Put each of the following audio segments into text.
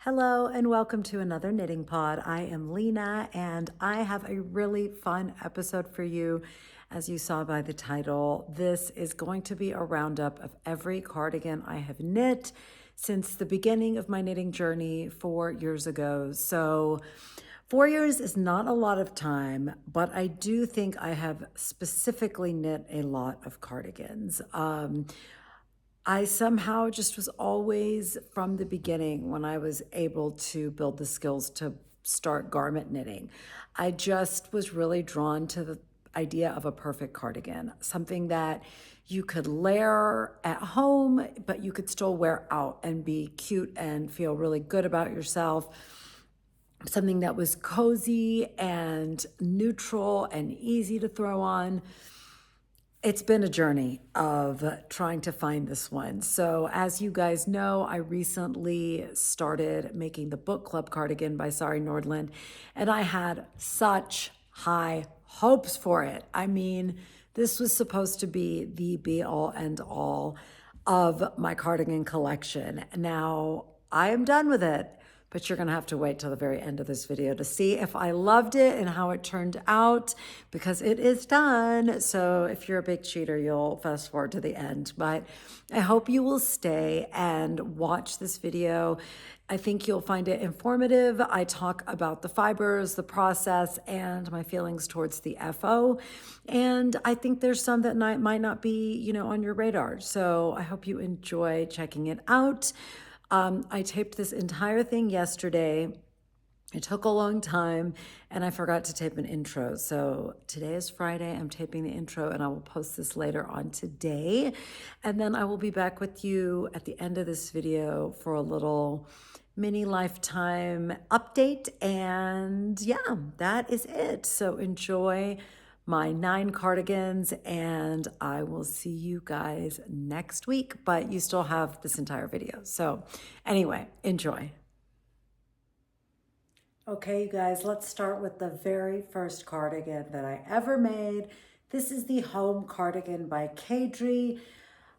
Hello and welcome to another knitting pod. I am Lena and I have a really fun episode for you. As you saw by the title, this is going to be a roundup of every cardigan I have knit since the beginning of my knitting journey 4 years ago. So 4 years is not a lot of time, but I do think I have specifically knit a lot of cardigans. I somehow just was always from the beginning when I was able to build the skills to start garment knitting. I just was really drawn to the idea of a perfect cardigan, something that you could layer at home, but you could still wear out and be cute and feel really good about yourself. Something that was cozy and neutral and easy to throw on. It's been a journey of trying to find this one. So as you guys know, I recently started making the book club cardigan by Sari Nordlund, and I had such high hopes for it. I mean, this was supposed to be the be all end all of my cardigan collection. Now I am done with it, but you're gonna have to wait till the very end of this video to see if I loved it and how it turned out, because it is done. So if you're a big cheater, you'll fast forward to the end, but I hope you will stay and watch this video. I think you'll find it informative. I talk about the fibers, the process, and my feelings towards the FO. And I think there's some that might not be, on your radar. So I hope you enjoy checking it out. I taped this entire thing yesterday. It took a long time and I forgot to tape an intro. So today is Friday. I'm taping the intro and I will post this later on today. And then I will be back with you at the end of this video for a little mini lifetime update. And yeah, that is it. So enjoy my 9 cardigans and I will see you guys next week, but you still have this entire video. So anyway, enjoy. Okay, you guys, let's start with the very first cardigan that I ever made. This is the Home Cardigan by Caidree.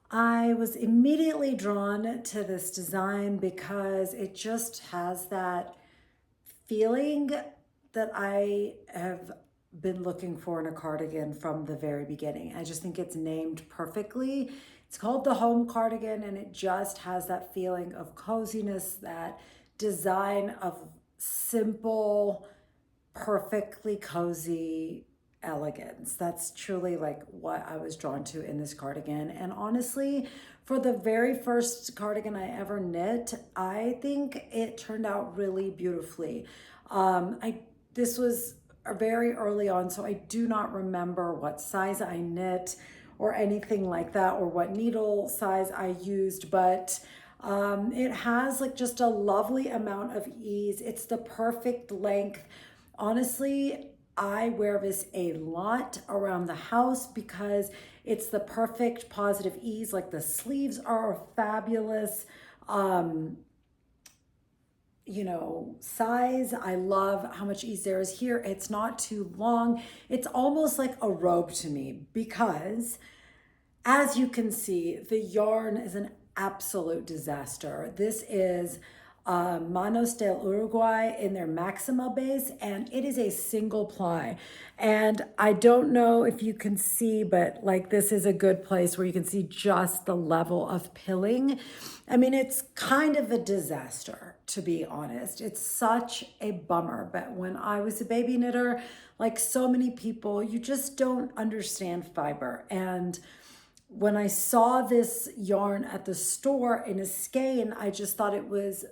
I was immediately drawn to this design because it just has that feeling that I have been looking for in a cardigan from the very beginning. I just think it's named perfectly. It's called the Home Cardigan and it just has that feeling of coziness, that design of simple, perfectly cozy elegance. That's truly like what I was drawn to in this cardigan. And honestly, for the very first cardigan I ever knit, I think it turned out really beautifully. This was very early on, so I do not remember what size I knit or anything like that, or what needle size I used, but it has like just a lovely amount of ease. It's the perfect length. Honestly, I wear this a lot around the house because it's the perfect positive ease. Like the sleeves are fabulous. Size. I love how much ease there is here. It's not too long. It's almost like a robe to me because, as you can see, the yarn is an absolute disaster. This is Manos del Uruguay in their Maxima base, and it is a single ply. And I don't know if you can see, but like this is a good place where you can see just the level of pilling. I mean, it's kind of a disaster, to be honest. It's such a bummer. But when I was a baby knitter, like so many people, you just don't understand fiber. And when I saw this yarn at the store in a skein, I just thought it was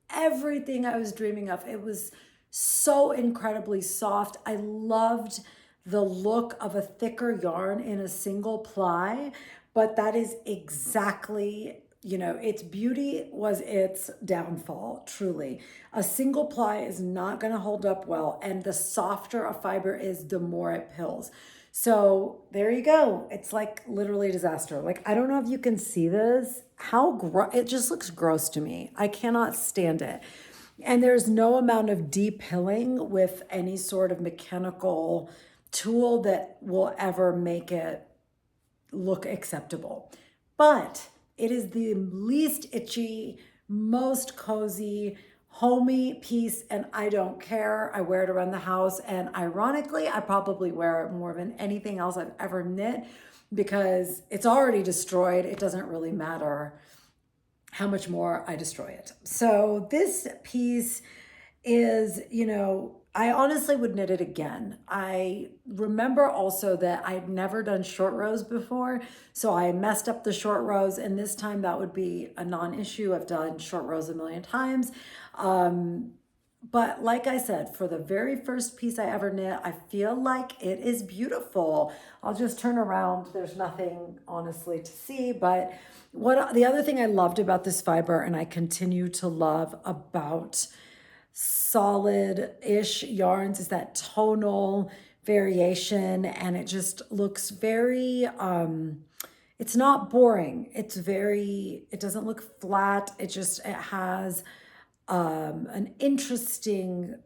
everything I was dreaming of. It was so incredibly soft. I loved the look of a thicker yarn in a single ply, but that is exactly, its beauty was its downfall, truly. A single ply is not gonna hold up well, and the softer a fiber is, the more it pills. So there you go. It's like literally a disaster. Like, I don't know if you can see this, it just looks gross to me. I cannot stand it. And there's no amount of de-pilling with any sort of mechanical tool that will ever make it look acceptable. But it is the least itchy, most cozy, homey piece and I don't care. I wear it around the house, and ironically, I probably wear it more than anything else I've ever knit because it's already destroyed. It doesn't really matter how much more I destroy it. So this piece is, I honestly would knit it again. I remember also that I'd never done short rows before, so I messed up the short rows, and this time that would be a non-issue. I've done short rows a million times. But like I said, for the very first piece I ever knit, I feel like it is beautiful. I'll just turn around. There's nothing honestly to see, but what the other thing I loved about this fiber, and I continue to love about solid-ish yarns, is that tonal variation, and it just looks very, it's not boring. It doesn't look flat. It has an interesting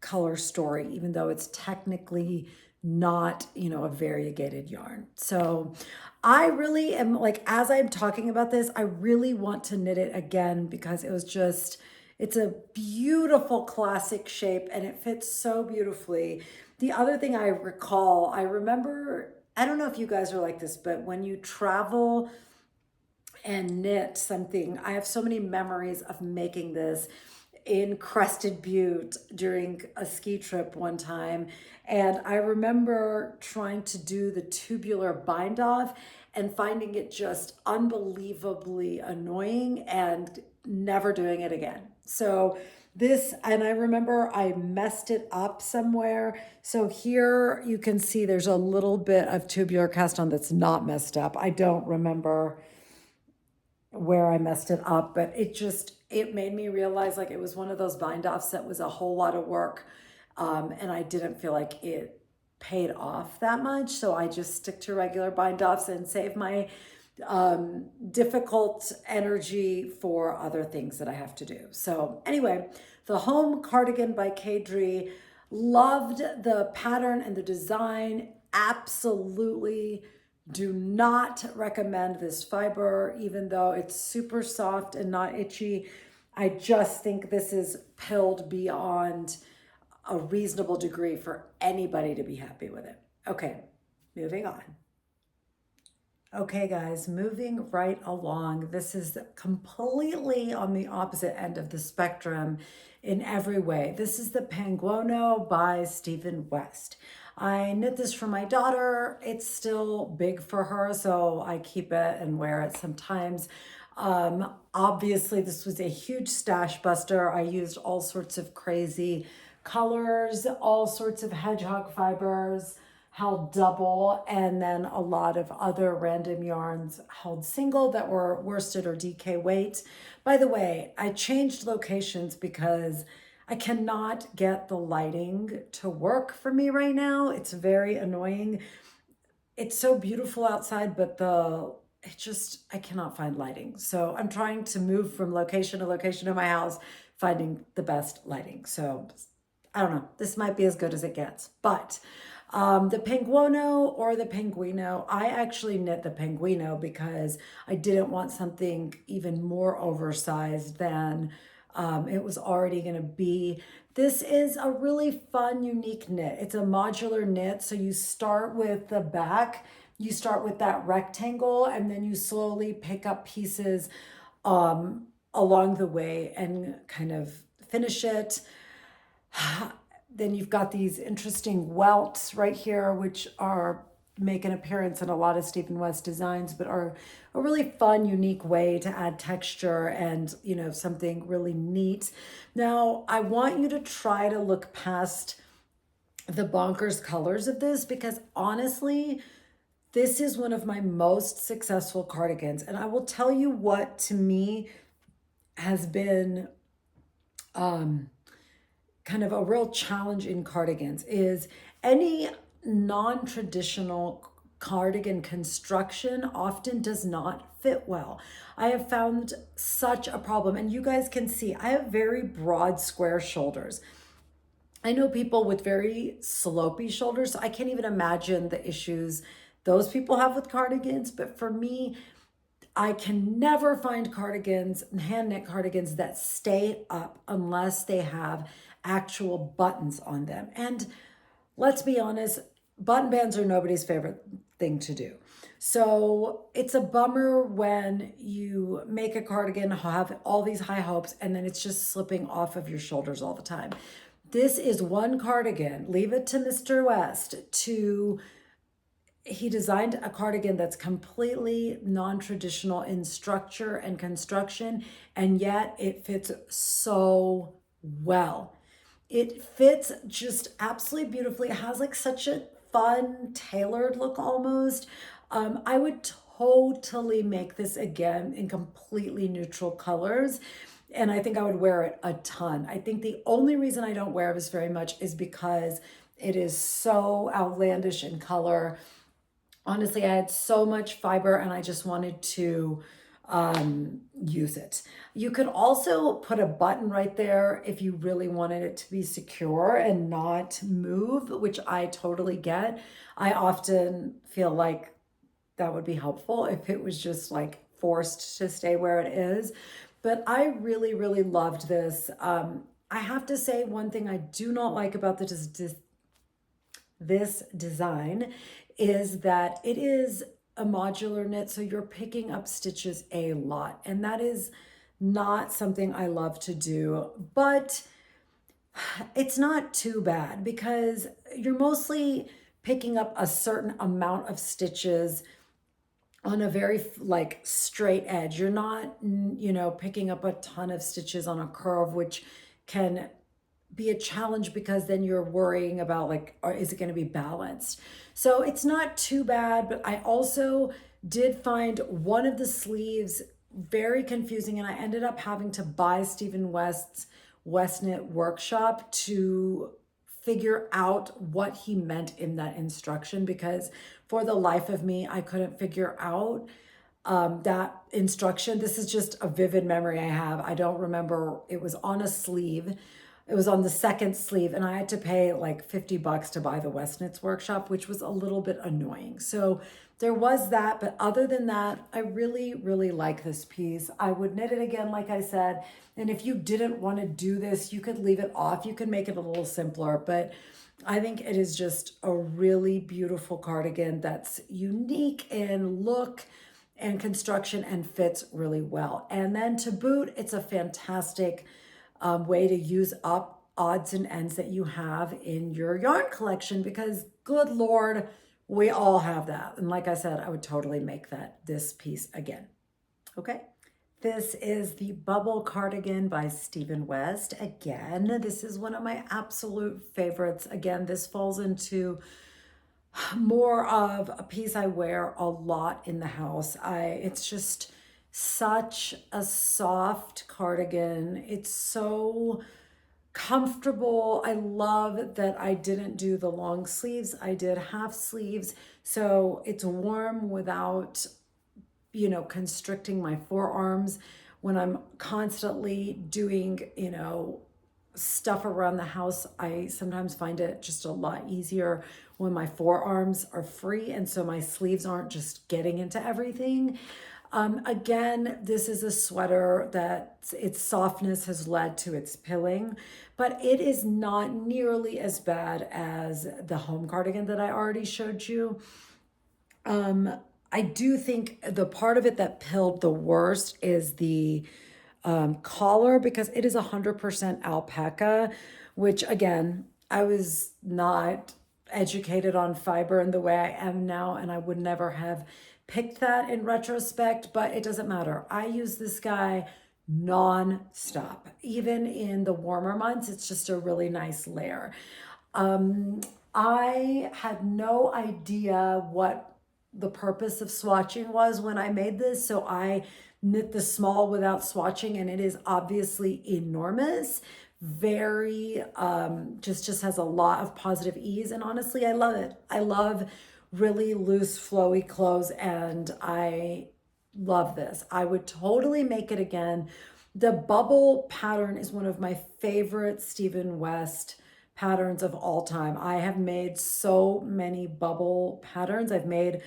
color story, even though it's technically not, a variegated yarn. So I really am, like, as I'm talking about this, I really want to knit it again because it's a beautiful classic shape and it fits so beautifully. The other thing I remember, I don't know if you guys are like this, but when you travel and knit something, I have so many memories of making this in Crested Butte during a ski trip one time. And I remember trying to do the tubular bind off and finding it just unbelievably annoying and never doing it again. So and I remember I messed it up somewhere. So here you can see there's a little bit of tubular cast on that's not messed up. I don't remember where I messed it up, but it made me realize like it was one of those bind offs that was a whole lot of work. And I didn't feel like it paid off that much. So I just stick to regular bind offs and save my difficult energy for other things that I have to do. So anyway, the Home Cardigan by Caidree, loved the pattern and the design. Absolutely do not recommend this fiber, even though it's super soft and not itchy. I just think this is pilled beyond a reasonable degree for anybody to be happy with it. Okay, moving on. Okay, guys, moving right along. This is completely on the opposite end of the spectrum in every way. This is the Penguono by Stephen West. I knit this for my daughter. It's still big for her, so I keep it and wear it sometimes. Obviously, this was a huge stash buster. I used all sorts of crazy colors, all sorts of hedgehog fibers, held double, and then a lot of other random yarns held single that were worsted or DK weight. By the way, I changed locations because I cannot get the lighting to work for me right now. It's very annoying. It's so beautiful outside, but I cannot find lighting. So I'm trying to move from location to location in my house, finding the best lighting. So I don't know, this might be as good as it gets, but the Penguono or the Penguino, I actually knit the Penguino because I didn't want something even more oversized than it was already going to be. This is a really fun, unique knit. It's a modular knit. So you start with the back, you start with that rectangle, and then you slowly pick up pieces along the way and kind of finish it. Then you've got these interesting welts right here, which make an appearance in a lot of Stephen West designs, but are a really fun, unique way to add texture and, something really neat. Now, I want you to try to look past the bonkers colors of this because honestly, this is one of my most successful cardigans. And I will tell you what to me has been kind of a real challenge in cardigans is any non-traditional cardigan construction often does not fit well. I have found such a problem, and you guys can see I have very broad square shoulders. I know people with very slopey shoulders, so I can't even imagine the issues those people have with cardigans, but for me, I can never find cardigans, hand knit cardigans that stay up unless they have actual buttons on them. And let's be honest, button bands are nobody's favorite thing to do. So it's a bummer when you make a cardigan, have all these high hopes, and then it's just slipping off of your shoulders all the time. This is one cardigan. Leave it to Mr. West to he designed a cardigan that's completely non-traditional in structure and construction, and yet it fits so well. It fits just absolutely beautifully. It has like such a fun, tailored look almost. I would totally make this again in completely neutral colors. And I think I would wear it a ton. I think the only reason I don't wear this very much is because it is so outlandish in color. Honestly, I had so much fiber and I just wanted to use it. You could also put a button right there if you really wanted it to be secure and not move, which I totally get. I often feel like that would be helpful if it was just like forced to stay where it is. But I really, really loved this. I have to say one thing I do not like about this design is that it is a modular knit, so you're picking up stitches a lot, and that is not something I love to do, but it's not too bad because you're mostly picking up a certain amount of stitches on a very like straight edge. You're not, picking up a ton of stitches on a curve, which can be a challenge because then you're worrying about like, is it going to be balanced? So it's not too bad, but I also did find one of the sleeves very confusing, and I ended up having to buy Stephen West's West Knit Workshop to figure out what he meant in that instruction, because for the life of me, I couldn't figure out that instruction. This is just a vivid memory I have. I don't remember. It was on a sleeve. It was on the second sleeve, and I had to pay like $50 to buy the West Knits Workshop, which was a little bit annoying. So there was that, but other than that, I really, really like this piece. I would knit it again, like I said, and if you didn't want to do this, you could leave it off. You could make it a little simpler, but I think it is just a really beautiful cardigan that's unique in look and construction and fits really well. And then to boot, it's a fantastic way to use up odds and ends that you have in your yarn collection, because good Lord, we all have that. And like I said, I would totally make this piece again. Okay. This is the Bubble Cardigan by Stephen West. Again, this is one of my absolute favorites. Again, this falls into more of a piece I wear a lot in the house. It's just such a soft cardigan. It's so comfortable. I love that I didn't do the long sleeves. I did half sleeves. So it's warm without, constricting my forearms when I'm constantly doing, stuff around the house. I sometimes find it just a lot easier when my forearms are free, and so my sleeves aren't just getting into everything. Again, this is a sweater that its softness has led to its pilling, but it is not nearly as bad as the home cardigan that I already showed you. I do think the part of it that pilled the worst is the collar, because it is 100% alpaca, which again, I was not educated on fiber in the way I am now, and I would never have picked that in retrospect, but it doesn't matter. I use this guy non-stop. Even in the warmer months, it's just a really nice layer. I had no idea what the purpose of swatching was when I made this, so I knit the small without swatching, and it is obviously enormous. Very, just has a lot of positive ease, and honestly, I love it. I love really loose, flowy clothes, and I love this. I would totally make it again. The bubble pattern is one of my favorite Stephen West patterns of all time. I have made so many bubble patterns. I've made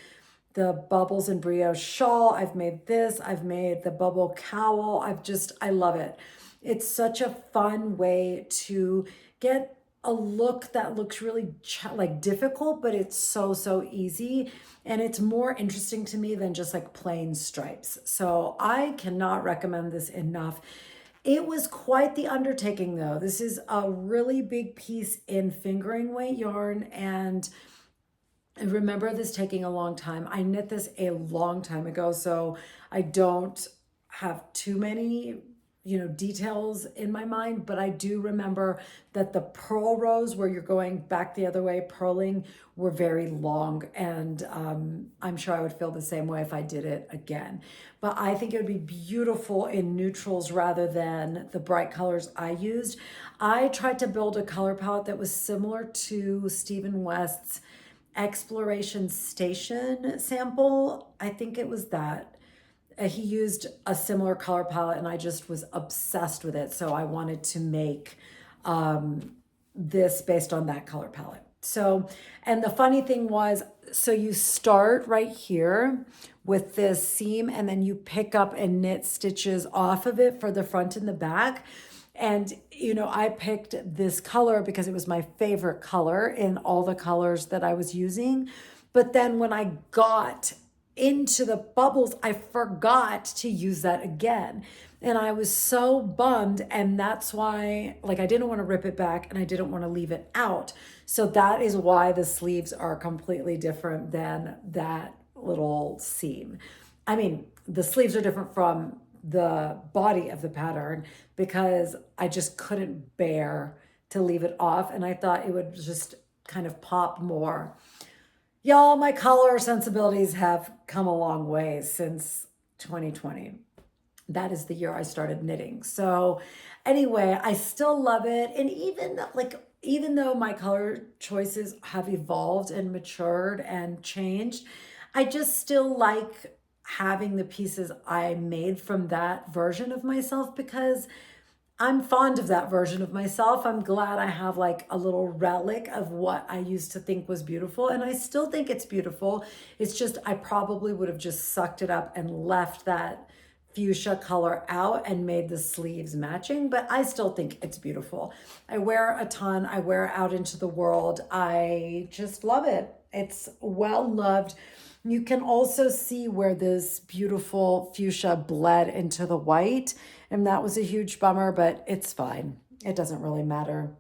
the Bubbles and Brioche shawl. I've made this. I've made the bubble cowl. I love it. It's such a fun way to get a look that looks really like difficult, but it's so easy. And it's more interesting to me than just like plain stripes. So I cannot recommend this enough. It was quite the undertaking though. This is a really big piece in fingering weight yarn, and I remember this taking a long time. I knit this a long time ago, so I don't have too many, details in my mind, but I do remember that the purl rows where you're going back the other way, purling, were very long, and I'm sure I would feel the same way if I did it again. But I think it would be beautiful in neutrals rather than the bright colors I used. I tried to build a color palette that was similar to Stephen West's Exploration Station sample. I think it was that. He used a similar color palette and I just was obsessed with it. So I wanted to make this based on that color palette. So, and the funny thing was, so you start right here with this seam and then you pick up and knit stitches off of it for the front and the back. And, I picked this color because it was my favorite color in all the colors that I was using. But then when I got into the bubbles, I forgot to use that again. And I was so bummed. And that's why, I didn't want to rip it back and I didn't want to leave it out. So that is why the sleeves are completely different than that little seam. I mean, the sleeves are different from the body of the pattern because I just couldn't bear to leave it off. And I thought it would just kind of pop more. Y'all, my color sensibilities have come a long way since 2020. That is the year I started knitting. So anyway, I still love it. And even though my color choices have evolved and matured and changed, I just still like having the pieces I made from that version of myself because I'm fond of that version of myself. I'm glad I have a little relic of what I used to think was beautiful. And I still think it's beautiful. It's just, I probably would have just sucked it up and left that fuchsia color out and made the sleeves matching, but I still think it's beautiful. I wear a ton. I wear it out into the world. I just love it. It's well loved. You can also see where this beautiful fuchsia bled into the white, and that was a huge bummer, but it's fine. It doesn't really matter.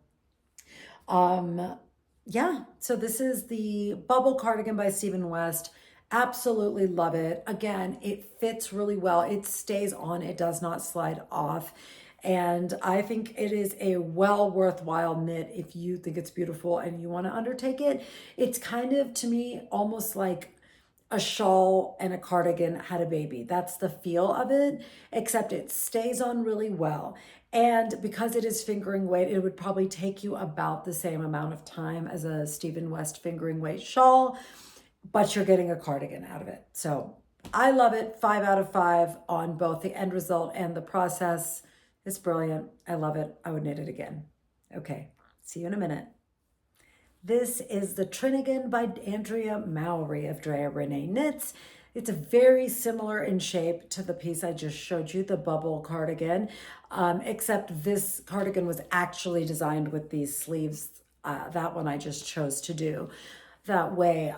Yeah, so this is the Bubble Cardigan by Stephen West. Absolutely love it. Again, it fits really well. It stays on. It does not slide off. And I think it is a well worthwhile knit if you think it's beautiful and you want to undertake it. It's kind of, to me, almost like a shawl and a cardigan had a baby. That's the feel of it, except it stays on really well. And because it is fingering weight, it would probably take you about the same amount of time as a Stephen West fingering weight shawl, but you're getting a cardigan out of it. So I love it. 5 out of 5 on both the end result and the process. It's brilliant. I love it. I would knit it again. Okay, see you in a minute. This is the Trinigan by Andrea Mowry of Drea Renee Knits. It's very similar in shape to the piece I just showed you, the bubble cardigan, except this cardigan was actually designed with these sleeves. That one I just chose to do that way.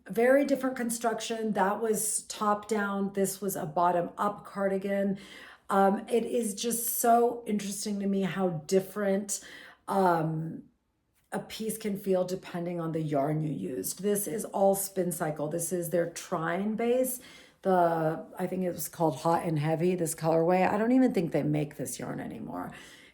Very different construction. That was top down. This was a bottom up cardigan. It is just so interesting to me how different a piece can feel depending on the yarn you used. This is all Spincycle. This is their Trine base. I think it was called Hot and Heavy, this colorway. I don't even think they make this yarn anymore.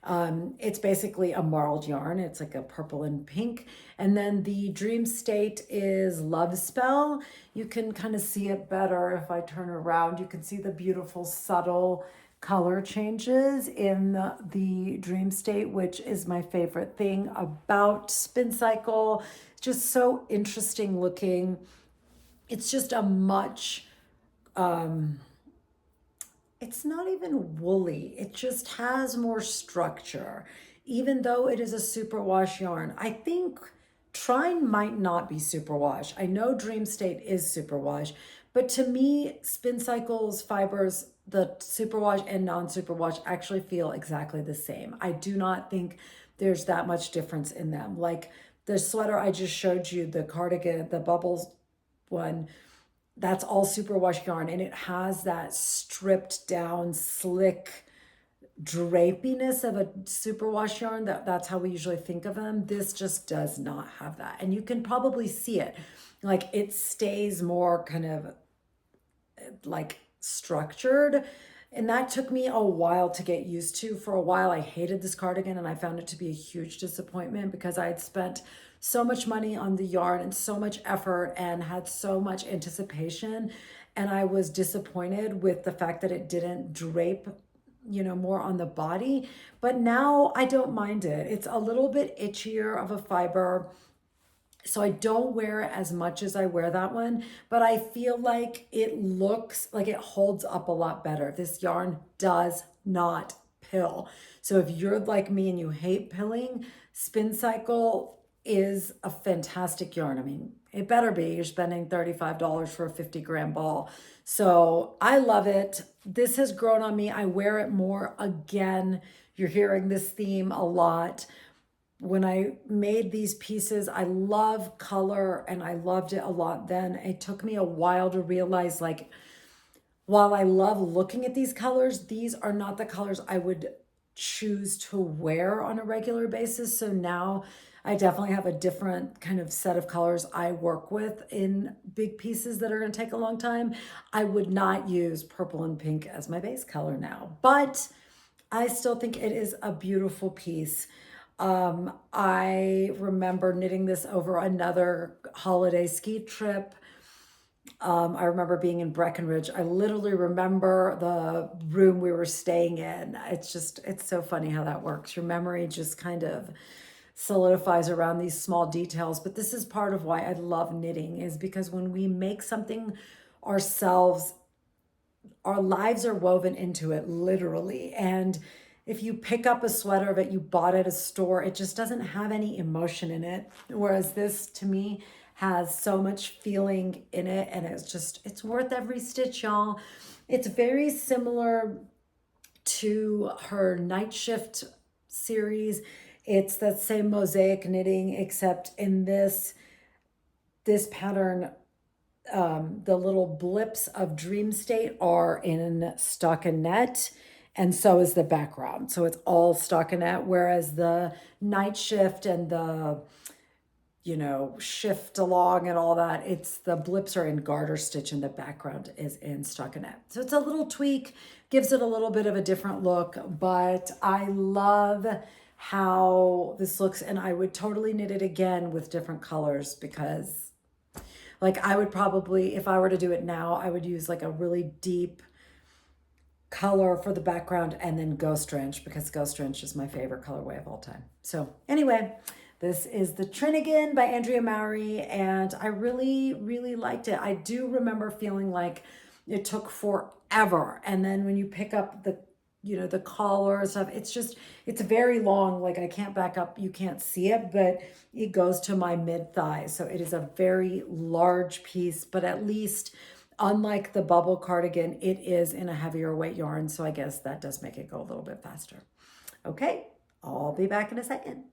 It's basically a marled yarn. It's like a purple and pink. And then the Dream State is Love Spell. You can kind of see it better if I turn around. You can see the beautiful subtle color changes in the Dream State, which is my favorite thing about Spincycle. Just so interesting looking. It's just a much, it's not even woolly. It just has more structure, even though it is a superwash yarn. I think Trine might not be superwash. I know Dream State is superwash, but to me, Spincycle's fibers, the superwash and non-superwash, actually feel exactly the same. I do not think there's that much difference in them. Like the sweater I just showed you, the cardigan, the bubbles one, that's all superwash yarn, and it has that stripped down, slick drapiness of a superwash yarn. That's how we usually think of them. This just does not have that, and you can probably see it. Like it stays more kind of like structured, and that took me a while to get used to. For a while I hated this cardigan, and I found it to be a huge disappointment because I had spent so much money on the yarn and so much effort and had so much anticipation, and I was disappointed with the fact that it didn't drape, you know, more on the body. But now I don't mind it. It's a little bit itchier of a fiber, so I don't wear it as much as I wear that one, but I feel like it looks like it holds up a lot better. This yarn does not pill. So if you're like me and you hate pilling, Spincycle is a fantastic yarn. I mean, it better be. You're spending $35 for a 50-gram ball. So I love it. This has grown on me. I wear it more again. You're hearing this theme a lot. When I made these pieces, I love color and I loved it a lot then. It took me a while to realize, like, while I love looking at these colors, these are not the colors I would choose to wear on a regular basis. So now I definitely have a different kind of set of colors I work with in big pieces that are going to take a long time. I would not use purple and pink as my base color now, but I still think it is a beautiful piece. I remember knitting this over another holiday ski trip. I remember being in Breckenridge. I literally remember the room we were staying in. It's so funny how that works. Your memory just kind of solidifies around these small details. But this is part of why I love knitting, is because when we make something ourselves, our lives are woven into it, literally. And if you pick up a sweater that you bought at a store, it just doesn't have any emotion in it. Whereas this, to me, has so much feeling in it, and it's worth every stitch, y'all. It's very similar to her Night Shift series. It's that same mosaic knitting, except in this pattern, the little blips of Dream State are in stockinette, and so is the background. So it's all stockinette, whereas the Night Shift and the, you know, shift along and all that, it's the blips are in garter stitch and the background is in stockinette. So it's a little tweak, gives it a little bit of a different look, but I love how this looks, and I would totally knit it again with different colors, because like I would probably, if I were to do it now, I would use like a really deep color for the background and then Ghost Wrench, because Ghost Wrench is my favorite colorway of all time. So anyway, this is the Trinigan by Andrea Mowry, and I really, really liked it. I do remember feeling like it took forever. And then when you pick up the, you know, the collar and stuff, it's very long. Like I can't back up, you can't see it, but it goes to my mid thigh. So it is a very large piece, but at least unlike the bubble cardigan, it is in a heavier weight yarn. So I guess that does make it go a little bit faster. Okay, I'll be back in a second.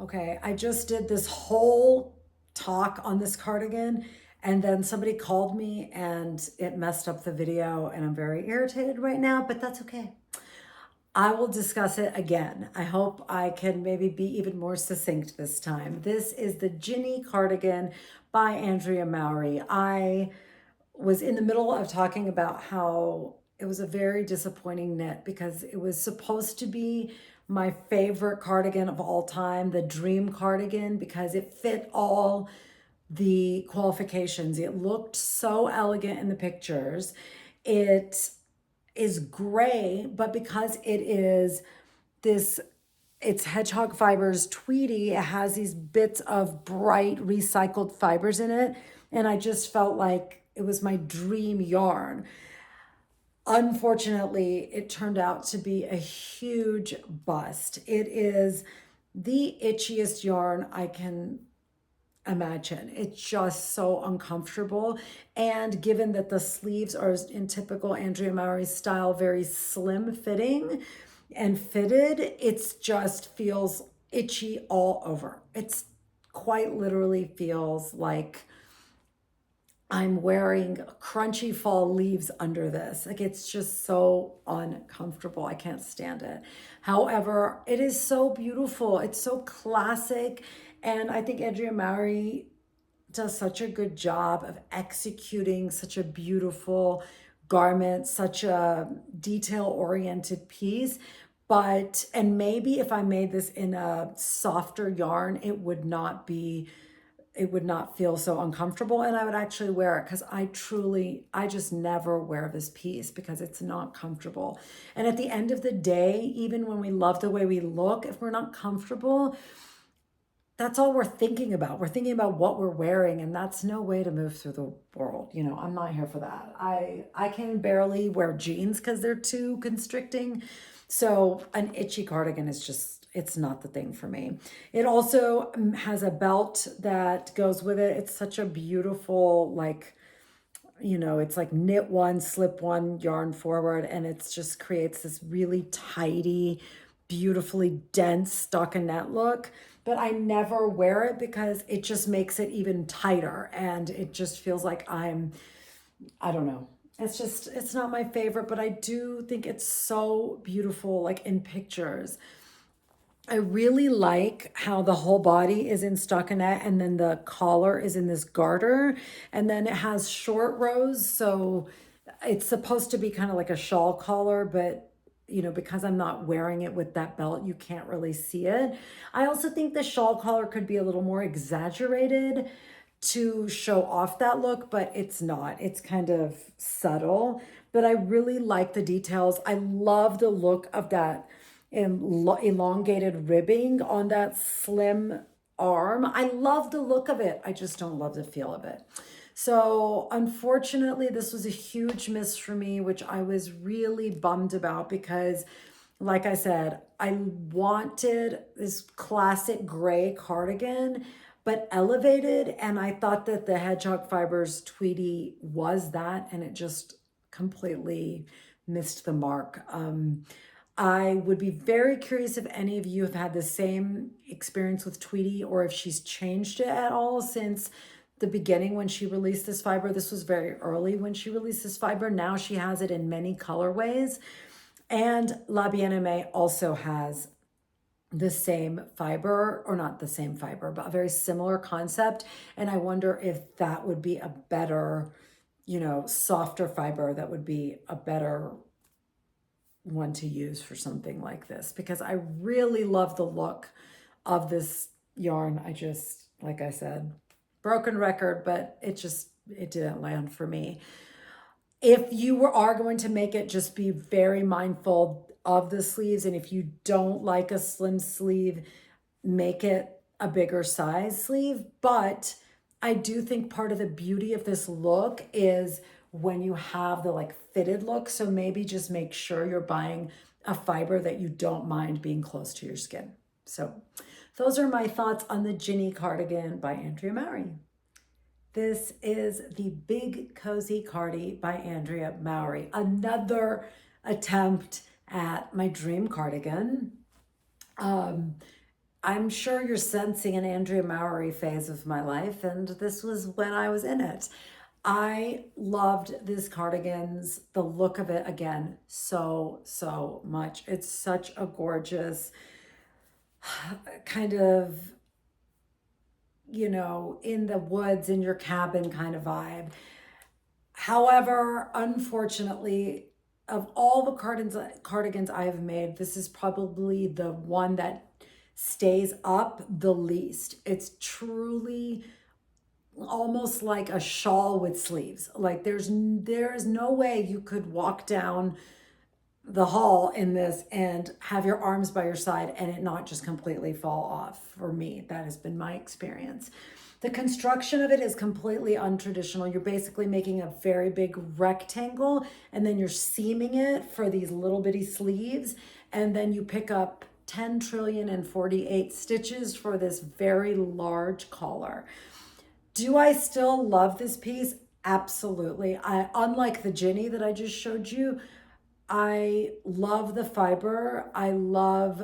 Okay, I just did this whole talk on this cardigan, and then somebody called me and it messed up the video, and I'm very irritated right now, but that's okay. I will discuss it again. I hope I can maybe be even more succinct this time. This is the Ginny cardigan by Andrea Mowry. I was in the middle of talking about how it was a very disappointing knit, because it was supposed to be my favorite cardigan of all time, the dream cardigan, because it fit all the qualifications. It looked so elegant in the pictures. It is gray, but because it is it's hedgehog fibers Tweedy, it has these bits of bright recycled fibers in it, and I just felt like it was my dream yarn. Unfortunately, it turned out to be a huge bust. It is the itchiest yarn I can imagine. It's just so uncomfortable. And given that the sleeves are in typical Andrea Mowry style, very slim fitting and fitted, it's just feels itchy all over. It's quite literally feels like I'm wearing crunchy fall leaves under this. Like, it's just so uncomfortable. I can't stand it. However, it is so beautiful. It's so classic. And I think Andrea Mowry does such a good job of executing such a beautiful garment, such a detail-oriented piece. But, and maybe if I made this in a softer yarn, it would not feel so uncomfortable, and I would actually wear it, because I just never wear this piece because it's not comfortable. And at the end of the day, even when we love the way we look, if we're not comfortable, that's all we're thinking about. We're thinking about what we're wearing, and that's no way to move through the world. You know, I'm not here for that. I can barely wear jeans because they're too constricting. So an itchy cardigan is just, it's not the thing for me. It also has a belt that goes with it. It's such a beautiful, like, you know, it's like knit one, slip one, yarn forward, and it's just creates this really tidy, beautifully dense stockinette look. But I never wear it because it just makes it even tighter, and it just feels like I don't know. It's just, it's not my favorite, but I do think it's so beautiful, like in pictures. I really like how the whole body is in stockinette, and then the collar is in this garter, and then it has short rows. So it's supposed to be kind of like a shawl collar, but you know, because I'm not wearing it with that belt, you can't really see it. I also think the shawl collar could be a little more exaggerated to show off that look, but it's not. It's kind of subtle, but I really like the details. I love the look of that elongated ribbing on that slim arm. I love the look of it. I just don't love the feel of it. So unfortunately, this was a huge miss for me, which I was really bummed about because, like I said, I wanted this classic gray cardigan, but elevated. And I thought that the Hedgehog Fibers Tweedy was that, and it just completely missed the mark. I would be very curious if any of you have had the same experience with Tweedy, or if she's changed it at all since the beginning when she released this fiber. This was very early when she released this fiber. Now she has it in many colorways. And La Bien-Aimée also has the same fiber, or not the same fiber, but a very similar concept. And I wonder if that would be a better, you know, softer fiber that would be a better one to use for something like this, because I really love the look of this yarn. I just, like I said, broken record, but it didn't land for me. If you are going to make it, just be very mindful of the sleeves. And if you don't like a slim sleeve, make it a bigger size sleeve. But I do think part of the beauty of this look is when you have the like fitted look. So maybe just make sure you're buying a fiber that you don't mind being close to your skin. So those are my thoughts on the Ginny cardigan by Andrea Mowry. This is the Big Cozy Cardi by Andrea Mowry. Another attempt at my dream cardigan. I'm sure you're sensing an Andrea Mowry phase of my life, and this was when I was in it. I loved this cardigan's, the look of it again, so much. It's such a gorgeous kind of, you know, in the woods, in your cabin kind of vibe. However, unfortunately, of all the cardigans I have made, this is probably the one that stays up the least. It's truly almost like a shawl with sleeves. Like there is no way you could walk down the hall in this and have your arms by your side and it not just completely fall off. For me, that has been my experience. The construction of it is completely untraditional. You're basically making a very big rectangle and then you're seaming it for these little bitty sleeves, and then you pick up 10,048,000,000,000 stitches for this very large collar. Do I still love this piece? Absolutely. Unlike the Ginny that I just showed you, I love the fiber. I love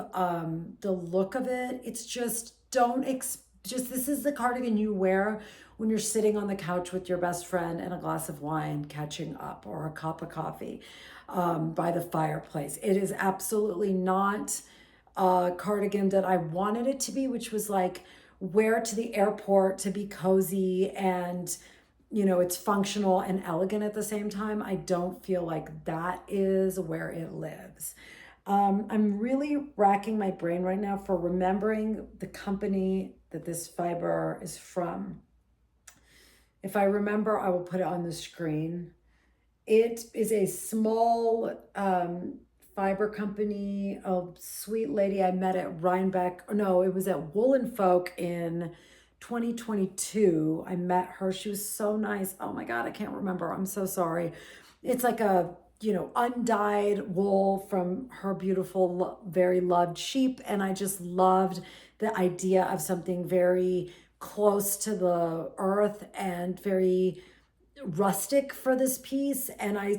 the look of it. It's just, this is the cardigan you wear when you're sitting on the couch with your best friend and a glass of wine catching up, or a cup of coffee by the fireplace. It is absolutely not a cardigan that I wanted it to be, which was like wear to the airport to be cozy and, you know, it's functional and elegant at the same time. I don't feel like that is where it lives. I'm really racking my brain right now for remembering the company that this fiber is from. If I remember, I will put it on the screen. It is a small fiber company, a sweet lady I met at Rhinebeck. No, it was at Woolen Folk in 2022. I met her. She was so nice. Oh my God, I can't remember. I'm so sorry. It's like a, you know, undyed wool from her beautiful, very loved sheep. And I just loved the idea of something very close to the earth and very rustic for this piece. And I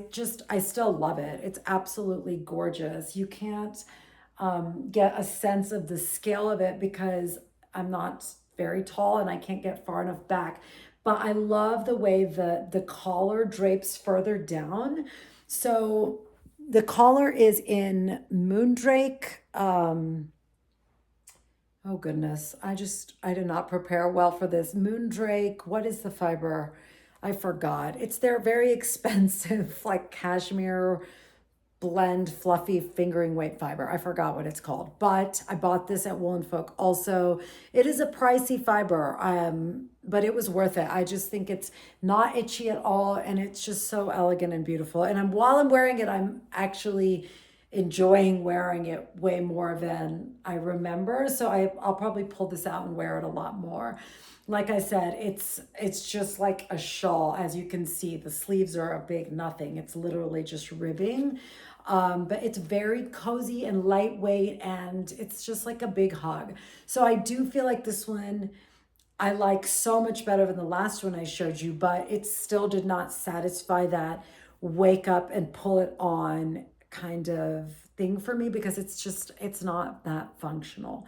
still love it. It's absolutely gorgeous. You can't get a sense of the scale of it because I'm not very tall and I can't get far enough back. But I love the way the collar drapes further down. So the collar is in Moondrake. Oh goodness, I did not prepare well for this. Moondrake, what is the fiber? I forgot. It's their very expensive, like cashmere blend, fluffy fingering weight fiber. I forgot what it's called, but I bought this at Woolen Folk. Also, it is a pricey fiber, but it was worth it. I just think it's not itchy at all, and it's just so elegant and beautiful. And while I'm wearing it, I'm actually enjoying wearing it way more than I remember. So I'll probably pull this out and wear it a lot more. Like I said, it's just like a shawl. As you can see, the sleeves are a big nothing. It's literally just ribbing. But it's very cozy and lightweight, and it's just like a big hug. So I do feel like this one I like so much better than the last one I showed you, but it still did not satisfy that wake up and pull it on kind of thing for me, because it's not that functional.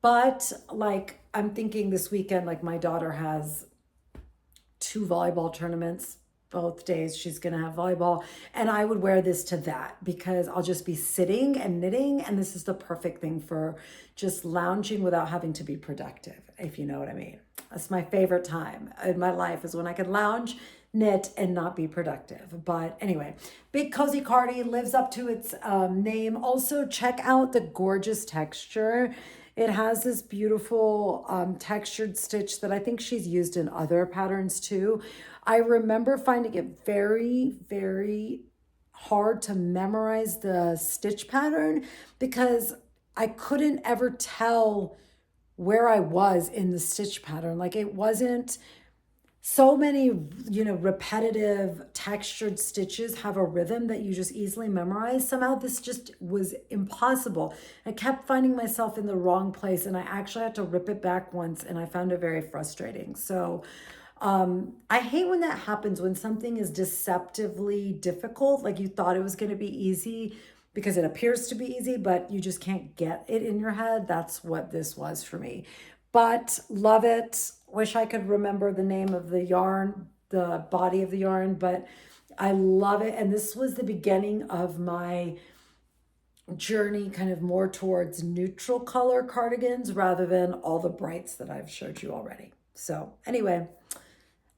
But like, I'm thinking this weekend, like my daughter has 2 volleyball tournaments, both days she's gonna have volleyball, and I would wear this to that because I'll just be sitting and knitting, and this is the perfect thing for just lounging without having to be productive, if you know what I mean. That's my favorite time in my life, is when I can lounge, knit, and not be productive. But anyway, big cozy Cardi, lives up to its name. Also, check out the gorgeous texture. It has this beautiful textured stitch that I think she's used in other patterns too. I remember finding it very, very hard to memorize the stitch pattern because I couldn't ever tell where I was in the stitch pattern. Like, it wasn't so many, you know, repetitive textured stitches have a rhythm that you just easily memorize. Somehow this just was impossible. I kept finding myself in the wrong place, and I actually had to rip it back once, and I found it very frustrating. So I hate when that happens, when something is deceptively difficult, like you thought it was going to be easy because it appears to be easy, but you just can't get it in your head. That's what this was for me. But love it. Wish I could remember the name of the yarn, the body of the yarn, but I love it. And this was the beginning of my journey kind of more towards neutral color cardigans rather than all the brights that I've showed you already. So anyway,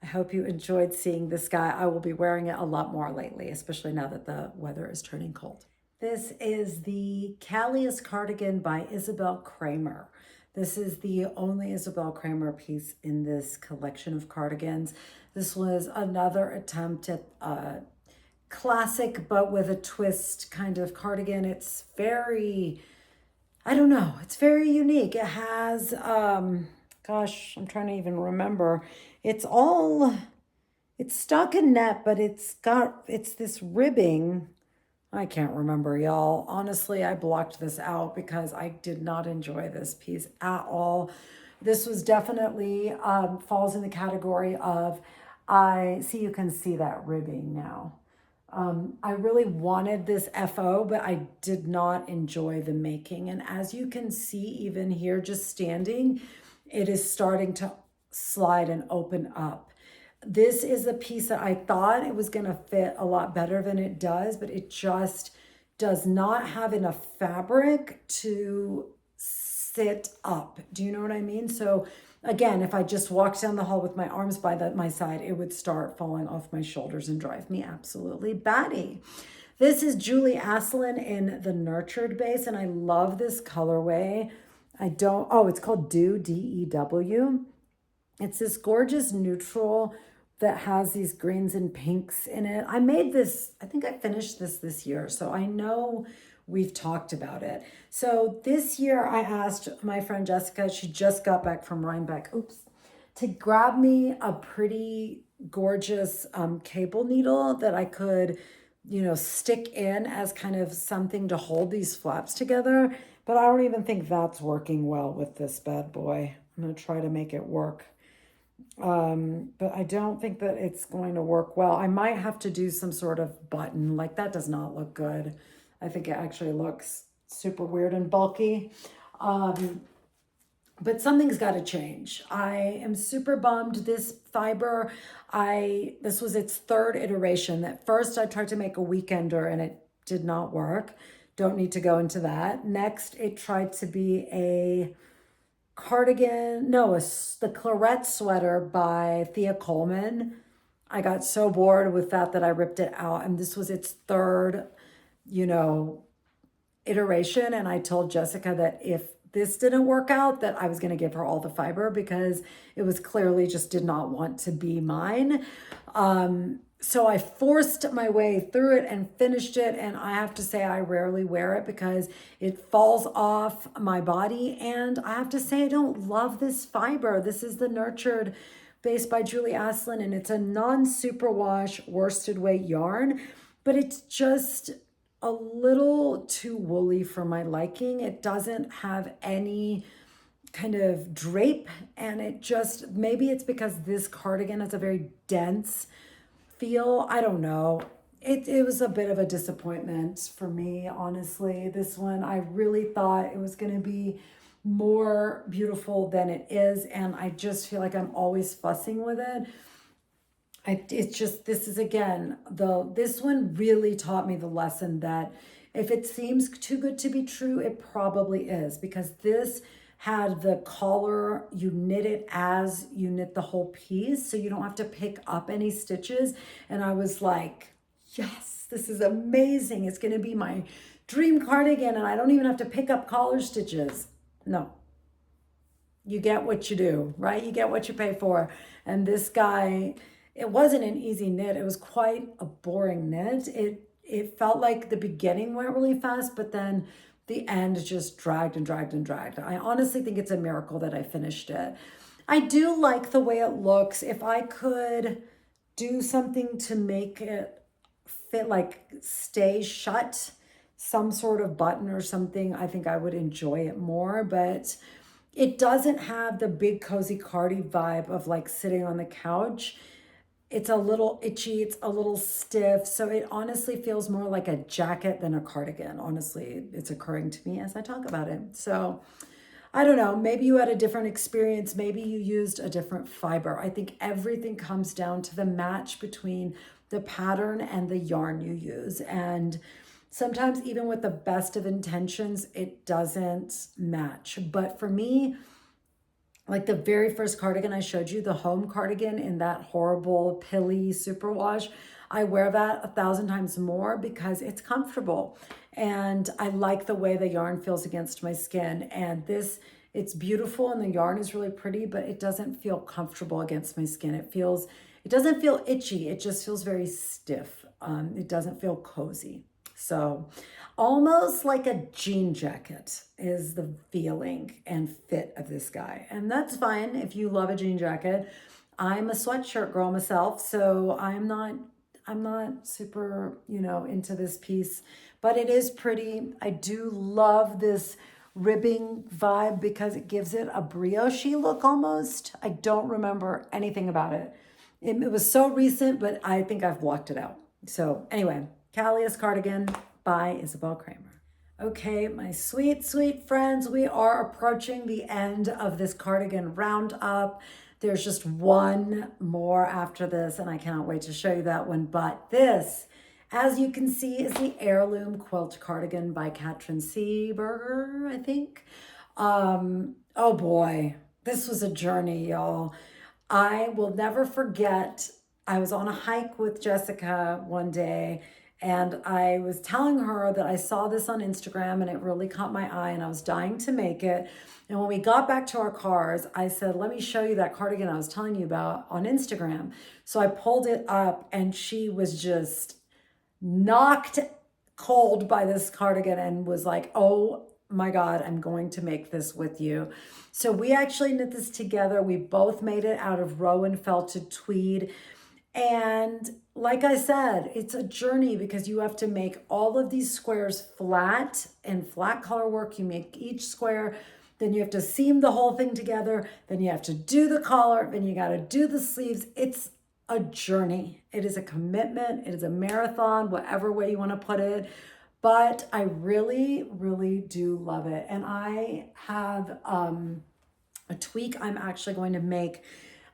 I hope you enjoyed seeing this guy. I will be wearing it a lot more lately, especially now that the weather is turning cold. This is the Kallias cardigan by Isabell Kramer. This is the only Isabell Kramer piece in this collection of cardigans. This was another attempt at a classic, but with a twist kind of cardigan. It's very, I don't know, it's very unique. It has, gosh, I'm trying to even remember. It's stockinette, but it's this ribbing. I can't remember, y'all. Honestly, I blocked this out because I did not enjoy this piece at all. This was definitely falls in the category of, I see, you can see that ribbing now. I really wanted this FO, but I did not enjoy the making. And as you can see, even here, just standing, it is starting to slide and open up. This is a piece that I thought it was going to fit a lot better than it does, but it just does not have enough fabric to sit up. Do you know what I mean? So again, if I just walked down the hall with my arms by my side, it would start falling off my shoulders and drive me absolutely batty. This is Julie Asselin in the Nurtured base, and I love this colorway. It's called Dew, D-E-W. It's this gorgeous neutral that has these greens and pinks in it. I made this, I think I finished this year, so I know we've talked about it. So this year I asked my friend Jessica, she just got back from Rhinebeck, to grab me a pretty gorgeous cable needle that I could, stick in as kind of something to hold these flaps together. But I don't even think that's working well with this bad boy. I'm gonna try to make it work. But I don't think that it's going to work well. I might have to do some sort of button. Like, that does not look good. I think it actually looks super weird and bulky. But something's got to change. I am super bummed. This fiber, this was its third iteration. At first I tried to make a weekender and it did not work. Don't need to go into that. Next, it tried to be a cardigan, no, the Claret sweater by Thea Coleman. I got so bored with that I ripped it out. And this was its third, iteration. And I told Jessica that if this didn't work out, that I was going to give her all the fiber because it was clearly just did not want to be mine. So I forced my way through it and finished it. And I have to say, I rarely wear it because it falls off my body. And I have to say, I don't love this fiber. This is the Nurtured base by Julie Asselin, and it's a non-superwash worsted weight yarn, but it's just a little too woolly for my liking. It doesn't have any kind of drape, and it just, maybe it's because this cardigan has a very dense feel. I don't know. It was a bit of a disappointment for me, honestly. This one, I really thought it was going to be more beautiful than it is, and I just feel like I'm always fussing with it. It's just, this is again, this one really taught me the lesson that if it seems too good to be true, it probably is, because this had the collar, you knit it as you knit the whole piece, so you don't have to pick up any stitches. And I was like, yes, this is amazing. It's going to be my dream cardigan, and I don't even have to pick up collar stitches. No. You get what you do, right? You get what you pay for. And this guy, it wasn't an easy knit. It was quite a boring knit. It felt like the beginning went really fast, but then the end just dragged and dragged and dragged. I honestly think it's a miracle that I finished it. I do like the way it looks. If I could do something to make it fit, like stay shut, some sort of button or something, I think I would enjoy it more. But it doesn't have the big cozy Cardi vibe of like sitting on the couch. It's a little itchy, it's a little stiff. So it honestly feels more like a jacket than a cardigan. Honestly, it's occurring to me as I talk about it. So I don't know, maybe you had a different experience. Maybe you used a different fiber. I think everything comes down to the match between the pattern and the yarn you use. And sometimes even with the best of intentions, it doesn't match. But for me, like the very first cardigan I showed you, the home cardigan in that horrible pilly superwash, I wear that 1,000 times more because it's comfortable. And I like the way the yarn feels against my skin. And this, it's beautiful and the yarn is really pretty, but it doesn't feel comfortable against my skin. It doesn't feel itchy. It just feels very stiff. It doesn't feel cozy. So almost like a jean jacket is the feeling and fit of this guy. And that's fine if you love a jean jacket. I'm a sweatshirt girl myself, so I'm not I'm not super, into this piece, but it is pretty. I do love this ribbing vibe because it gives it a brioche look almost. I don't remember anything about it. It was so recent, but I think I've blocked it out. So anyway, Kallias Cardigan by Isabell Kramer. Okay, my sweet, sweet friends, we are approaching the end of this cardigan roundup. There's just one more after this, and I cannot wait to show you that one. But this, as you can see, is the Heirloom Quilt Cardigan by Katryn Seeburger, I think. Oh boy, this was a journey, y'all. I will never forget, I was on a hike with Jessica one day, and I was telling her that I saw this on Instagram and it really caught my eye and I was dying to make it. And when we got back to our cars, I said, let me show you that cardigan I was telling you about on Instagram. So I pulled it up and she was just knocked cold by this cardigan and was like, oh my God, I'm going to make this with you. So we actually knit this together. We both made it out of Rowan Felted Tweed. And like I said, it's a journey because you have to make all of these squares flat and flat color work. You make each square, then you have to seam the whole thing together. Then you have to do the collar, then you got to do the sleeves. It's a journey. It is a commitment. It is a marathon, whatever way you want to put it. But I really, really do love it. And I have a tweak I'm actually going to make.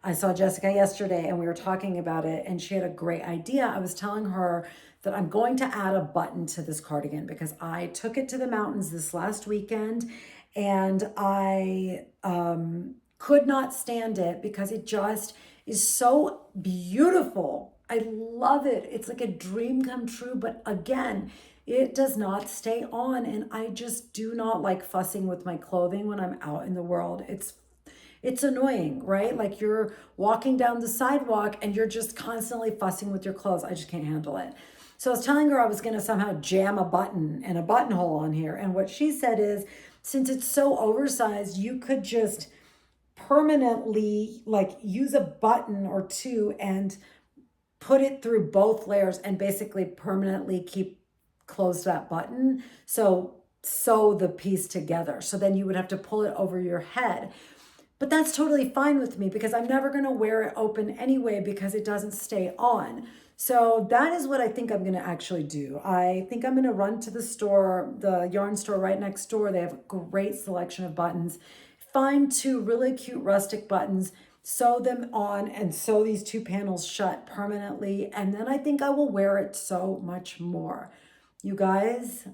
I saw Jessica yesterday and we were talking about it and she had a great idea. I was telling her that I'm going to add a button to this cardigan because I took it to the mountains this last weekend and I could not stand it because it just is so beautiful. I love it. It's like a dream come true, but again, it does not stay on and I just do not like fussing with my clothing when I'm out in the world. It's annoying, right? Like you're walking down the sidewalk and you're just constantly fussing with your clothes. I just can't handle it. So I was telling her I was going to somehow jam a button and a buttonhole on here. And what she said is, since it's so oversized, you could just permanently like use a button or two and put it through both layers and basically permanently keep closed that button. So sew the piece together. So then you would have to pull it over your head. But that's totally fine with me because I'm never going to wear it open anyway because it doesn't stay on. So that is what I think I'm going to actually do. I think I'm going to run to the store, the yarn store right next door. They have a great selection of buttons. Find two really cute rustic buttons, sew them on and sew these two panels shut permanently. And then I think I will wear it so much more. You guys,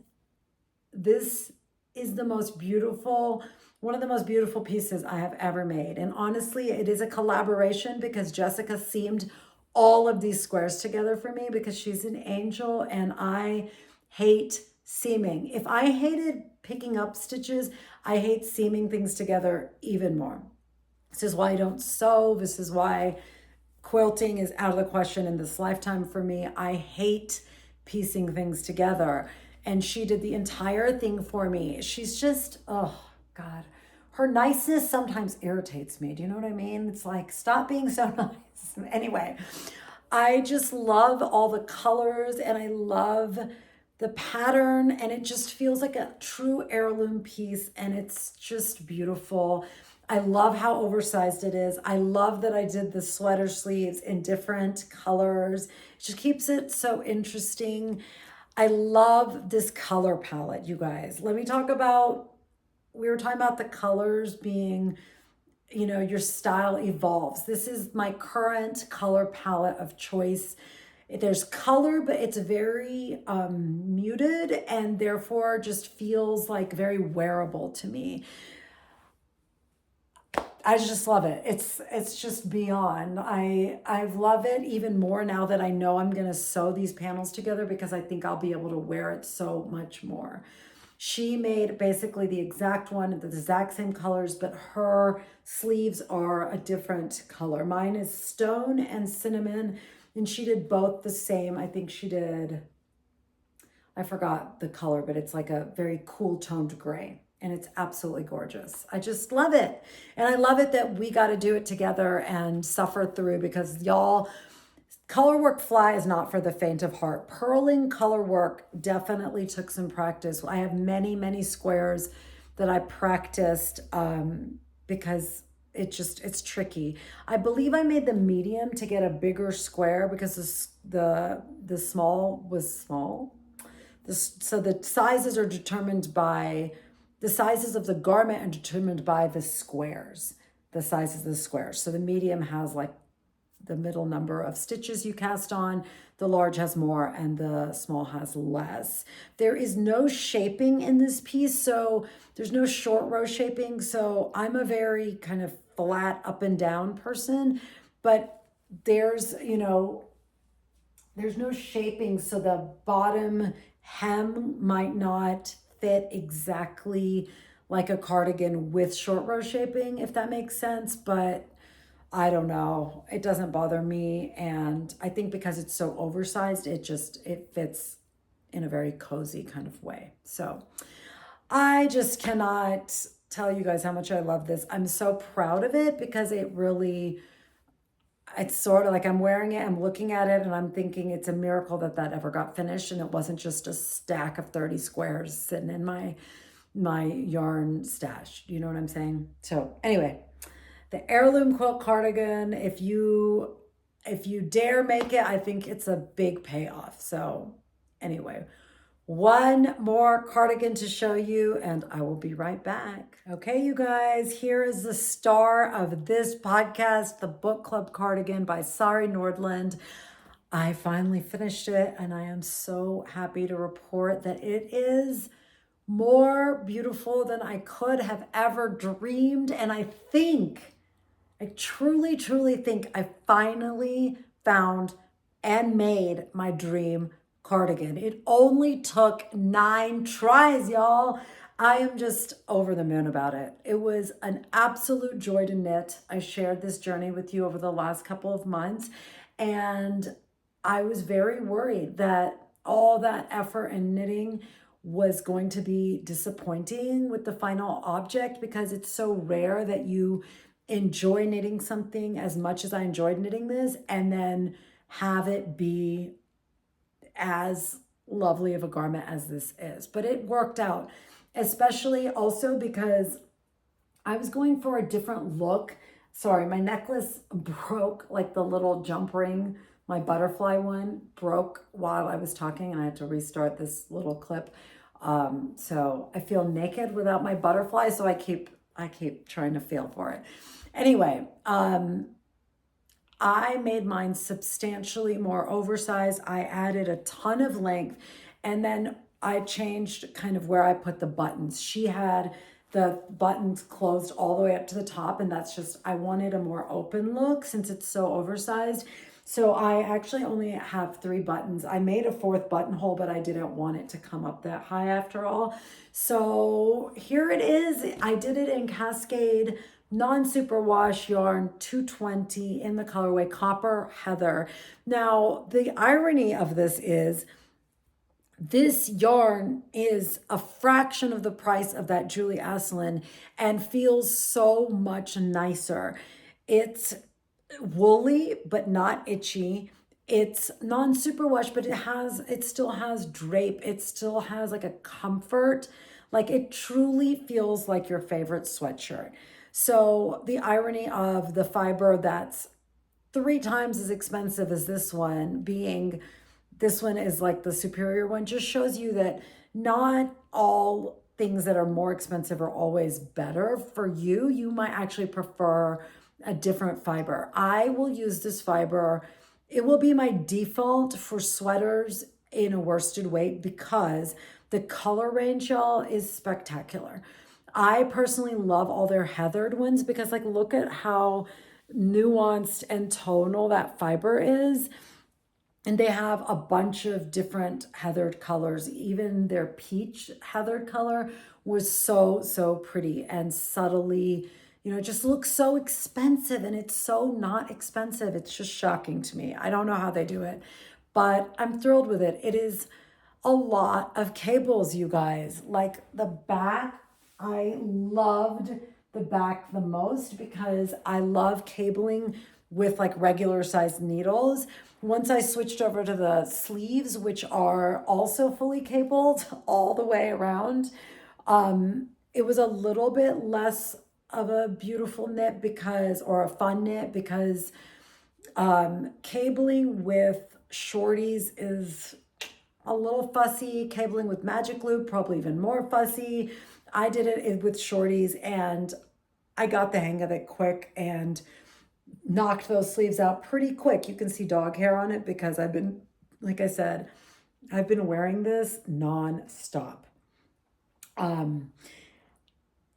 this is the most beautiful, one of the most beautiful pieces I have ever made. And honestly, it is a collaboration because Jessica seamed all of these squares together for me because she's an angel and I hate seaming. If I hated picking up stitches, I hate seaming things together even more. This is why I don't sew. This is why quilting is out of the question in this lifetime for me. I hate piecing things together. And she did the entire thing for me. She's just, oh God. Her niceness sometimes irritates me. Do you know what I mean? It's like, stop being so nice. Anyway, I just love all the colors and I love the pattern and it just feels like a true heirloom piece and it's just beautiful. I love how oversized it is. I love that I did the sweater sleeves in different colors. It just keeps it so interesting. I love this color palette, you guys. Let me talk about, we were talking about the colors being, your style evolves. This is my current color palette of choice. There's color, but it's very muted and therefore just feels like very wearable to me. I just love it. It's just beyond. I love it even more now that I know I'm going to sew these panels together because I think I'll be able to wear it so much more. She made basically the exact one, the exact same colors, but her sleeves are a different color. Mine is stone and cinnamon, and she did both the same. I think she did, I forgot the color, but it's like a very cool toned gray. And it's absolutely gorgeous. I just love it. And I love it that we got to do it together and suffer through because y'all, Color work fly is not for the faint of heart. Purling color work definitely took some practice. I have many, many squares that I practiced because it's tricky. I believe I made the medium to get a bigger square because the small was small. So the sizes are determined by, the sizes of the garment are determined by the squares, the sizes of the squares. So the medium has like the middle number of stitches you cast on, the large has more, and the small has less. There is no shaping in this piece, so there's no short row shaping. So I'm a very kind of flat up and down person, but there's, you know, there's no shaping, so the bottom hem might not fit exactly like a cardigan with short row shaping, if that makes sense, but I don't know. It doesn't bother me. And I think because it's so oversized, it fits in a very cozy kind of way. So I just cannot tell you guys how much I love this. I'm so proud of it because it's sort of like I'm wearing it, I'm looking at it, and I'm thinking it's a miracle that ever got finished and it wasn't just a stack of 30 squares sitting in my yarn stash. You know what I'm saying? So anyway, the Heirloom Quilt cardigan, if you dare make it, I think it's a big payoff. So anyway, one more cardigan to show you and I will be right back. Okay, you guys, here is the star of this podcast, the Book Club Cardigan by Sari Nordlund. I finally finished it and I am so happy to report that it is more beautiful than I could have ever dreamed. And I truly, truly think I finally found and made my dream cardigan. It only took 9 tries, y'all. I am just over the moon about it. It was an absolute joy to knit. I shared this journey with you over the last couple of months, and I was very worried that all that effort and knitting was going to be disappointing with the final object because it's so rare that you enjoy knitting something as much as I enjoyed knitting this and then have it be as lovely of a garment as this is. But it worked out, especially also because I was going for a different look. Sorry, my necklace broke, like the little jump ring, my butterfly one broke while I was talking and I had to restart this little clip. So I feel naked without my butterfly, so I keep trying to feel for it. Anyway, I made mine substantially more oversized. I added a ton of length, and then I changed kind of where I put the buttons. She had the buttons closed all the way up to the top, and that's just, I wanted a more open look since it's so oversized. So I actually only have 3 buttons. I made a 4th buttonhole, but I didn't want it to come up that high after all. So here it is. I did it in Cascade non-superwash yarn 220 in the colorway Copper Heather. Now, the irony of this is this yarn is a fraction of the price of that Julie Asselin and feels so much nicer. It's woolly, but not itchy. It's non-superwash, but it still has drape. It still has like a comfort. Like it truly feels like your favorite sweatshirt. So the irony of the fiber that's 3 times as expensive as this one is like the superior one, just shows you that not all things that are more expensive are always better for you. You might actually prefer a different fiber. I will use this fiber. It will be my default for sweaters in a worsted weight because the color range, y'all, is spectacular. I personally love all their heathered ones because like, look at how nuanced and tonal that fiber is. And they have a bunch of different heathered colors. Even their peach heathered color was so, so pretty and subtly, you know, it just looks so expensive and it's so not expensive. It's just shocking to me. I don't know how they do it, but I'm thrilled with it. It is a lot of cables, you guys. Like the back, I loved the back the most because I love cabling with like regular sized needles. Once I switched over to the sleeves, which are also fully cabled all the way around, it was a little bit less of a beautiful knit because, or a fun knit because cabling with shorties is a little fussy. Cabling with magic loop, probably even more fussy. I did it with shorties and I got the hang of it quick and knocked those sleeves out pretty quick. You can see dog hair on it because I've been, like I said, I've been wearing this non-stop.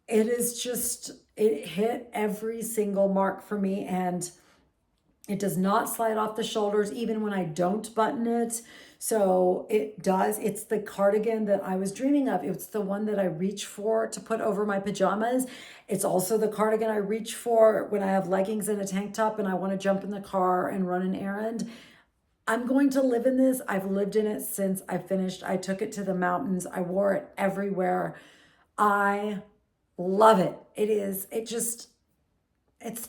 It is just, it hit every single mark for me, and it does not slide off the shoulders even when I don't button it. So it does. It's the cardigan that I was dreaming of. It's the one that I reach for to put over my pajamas. It's also the cardigan I reach for when I have leggings and a tank top and I want to jump in the car and run an errand. I'm going to live in this. I've lived in it since I finished. I took it to the mountains. I wore it everywhere. I love it. It's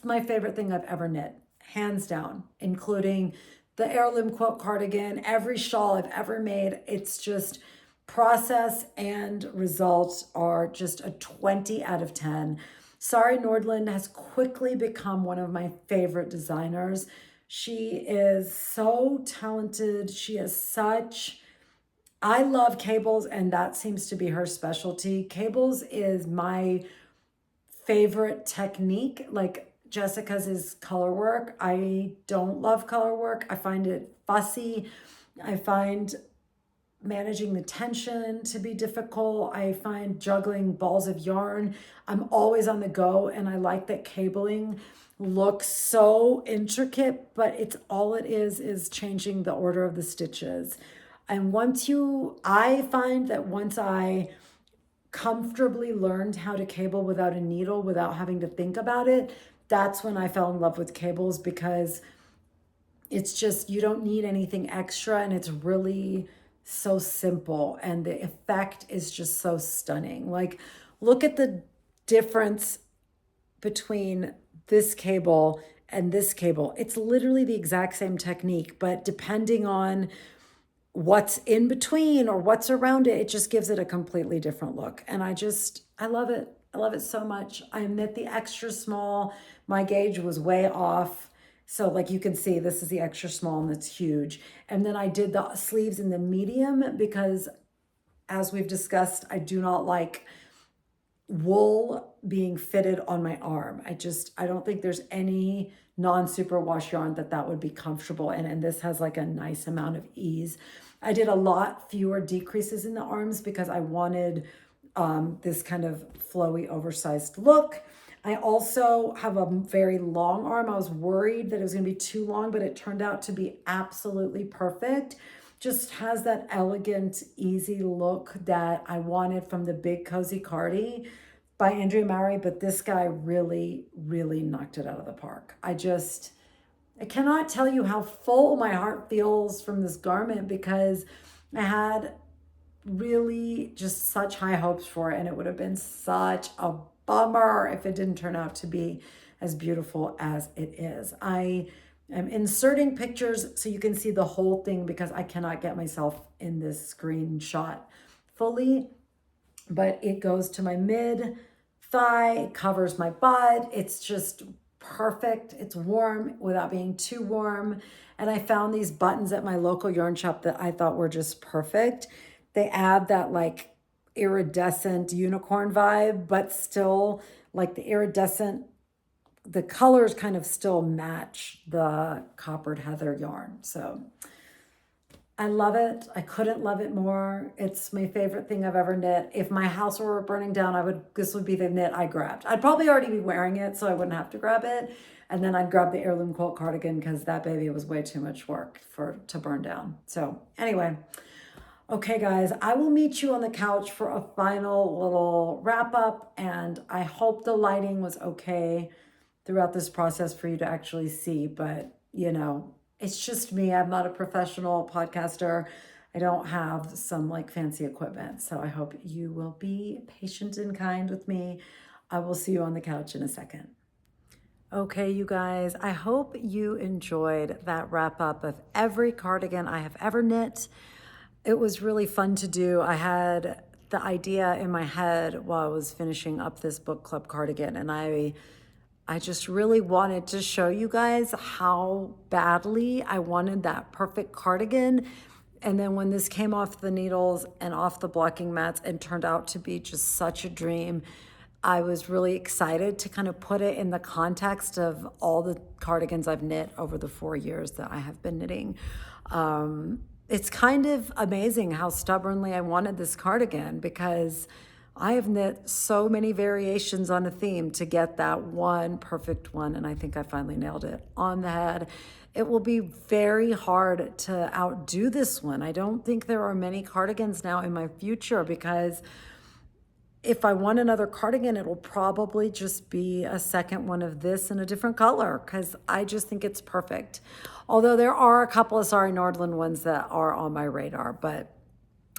my favorite thing I've ever knit, hands down, including the Heirloom Quilt cardigan, every shawl I've ever made. It's just process and results are just a 20 out of 10. Sari Nordlund has quickly become one of my favorite designers. She is so talented. She has such, I love cables, and that seems to be her specialty. Cables is my favorite technique. Like Jessica's is color work. I don't love color work. I find it fussy. I find managing the tension to be difficult. I find juggling balls of yarn. I'm always on the go, and I like that cabling looks so intricate, but it's all it is changing the order of the stitches. And I find that once I comfortably learned how to cable without a needle, without having to think about it, that's when I fell in love with cables, because it's just, you don't need anything extra, and it's really so simple, and the effect is just so stunning. Like, look at the difference between this cable and this cable. It's literally the exact same technique, but depending on what's in between or what's around it, it just gives it a completely different look. And I love it. I love it so much. I knit the extra small. My gauge was way off. So like you can see, this is the extra small and it's huge. And then I did the sleeves in the medium because, as we've discussed, I do not like wool being fitted on my arm. I don't think there's any non-superwash yarn that would be comfortable in, and this has like a nice amount of ease. I did a lot fewer decreases in the arms because I wanted this kind of flowy, oversized look. I also have a very long arm. I was worried that it was going to be too long, but it turned out to be absolutely perfect. Just has that elegant, easy look that I wanted from the Big Cozy Cardi by Andrea Mowry, but this guy really, really knocked it out of the park. I cannot tell you how full my heart feels from this garment, because I had really just such high hopes for it, and it would have been such a bummer if it didn't turn out to be as beautiful as it is. I am inserting pictures so you can see the whole thing, because I cannot get myself in this screenshot fully, but it goes to my mid thigh, covers my butt. It's just perfect. It's warm without being too warm. And I found these buttons at my local yarn shop that I thought were just perfect. They add that like iridescent unicorn vibe, but still like the colors kind of still match the coppered heather yarn. So I love it. I couldn't love it more. It's my favorite thing I've ever knit. If my house were burning down, this would be the knit I grabbed. I'd probably already be wearing it, so I wouldn't have to grab it. And then I'd grab the Heirloom Quilt cardigan, because that baby was way too much work to burn down. So anyway, okay guys, I will meet you on the couch for a final little wrap up, and I hope the lighting was okay throughout this process for you to actually see, but you know, it's just me. I'm not a professional podcaster. I don't have some like fancy equipment. So I hope you will be patient and kind with me. I will see you on the couch in a second. Okay, you guys, I hope you enjoyed that wrap up of every cardigan I have ever knit. It was really fun to do. I had the idea in my head while I was finishing up this book club cardigan, and I just really wanted to show you guys how badly I wanted that perfect cardigan. And then when this came off the needles and off the blocking mats and turned out to be just such a dream, I was really excited to kind of put it in the context of all the cardigans I've knit over the 4 years that I have been knitting. It's kind of amazing how stubbornly I wanted this cardigan, because I have knit so many variations on a theme to get that one perfect one, and I think I finally nailed it on the head. It will be very hard to outdo this one. I don't think there are many cardigans now in my future, because if I want another cardigan, it'll probably just be a second one of this in a different color, because I just think it's perfect. Although there are a couple of Sari Nordlund ones that are on my radar, but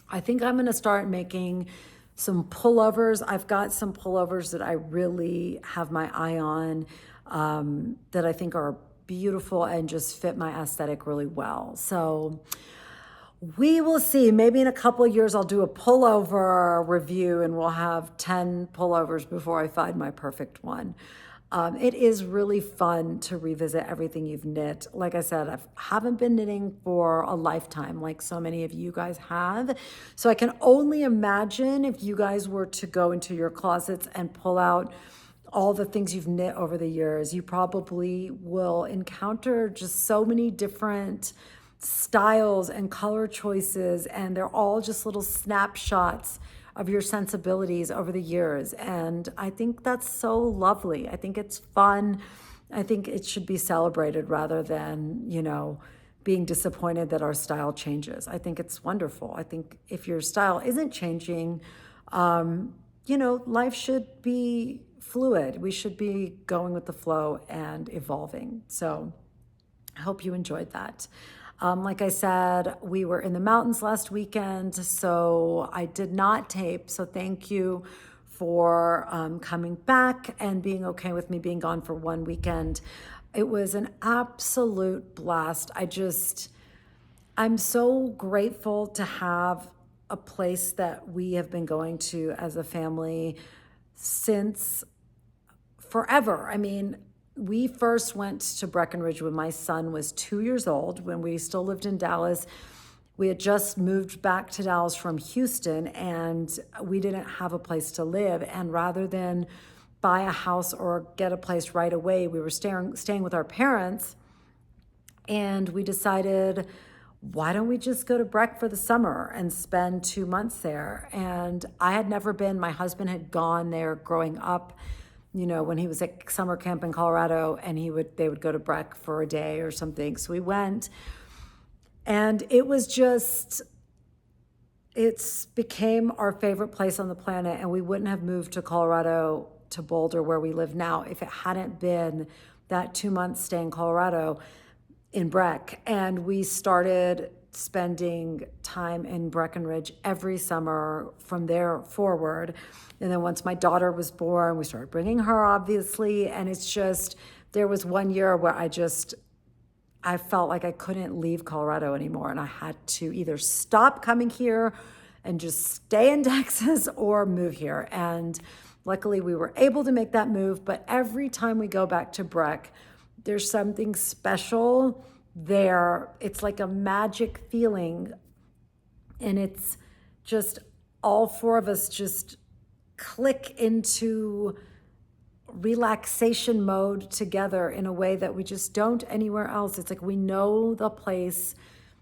I think I'm going to start making some pullovers. I've got some pullovers that I really have my eye on, that I think are beautiful and just fit my aesthetic really well. So we will see. Maybe in a couple of years, I'll do a pullover review and we'll have 10 pullovers before I find my perfect one. It is really fun to revisit everything you've knit. Like I said, I haven't been knitting for a lifetime like so many of you guys have. So I can only imagine if you guys were to go into your closets and pull out all the things you've knit over the years, you probably will encounter just so many different styles and color choices, and they're all just little snapshots of your sensibilities over the years. And I think that's so lovely. I think it's fun. I think it should be celebrated rather than, being disappointed that our style changes. I think it's wonderful. I think if your style isn't changing, life should be fluid. We should be going with the flow and evolving. So I hope you enjoyed that. Like I said, we were in the mountains last weekend, so I did not tape. So thank you for coming back and being okay with me being gone for one weekend. It was an absolute blast. I'm so grateful to have a place that we have been going to as a family since forever. I mean, we first went to Breckenridge when my son was 2 years old, when we still lived in Dallas. We had just moved back to Dallas from Houston, and we didn't have a place to live. And rather than buy a house or get a place right away, we were staying with our parents. And we decided, why don't we just go to Breck for the summer and spend 2 months there? And I had never been. My husband had gone there growing up, when he was at summer camp in Colorado, and they would go to Breck for a day or something. So we went, and it became our favorite place on the planet. And we wouldn't have moved to Colorado, to Boulder, where we live now, if it hadn't been that 2 months stay in Colorado in Breck. And we started spending time in Breckenridge every summer from there forward. And then once my daughter was born, we started bringing her, obviously. And it's just, there was 1 year where I felt like I couldn't leave Colorado anymore. And I had to either stop coming here and just stay in Texas or move here. And luckily we were able to make that move. But every time we go back to Breck, there's something special there. It's like a magic feeling. And it's just all four of us just click into relaxation mode together in a way that we just don't anywhere else. It's like we know the place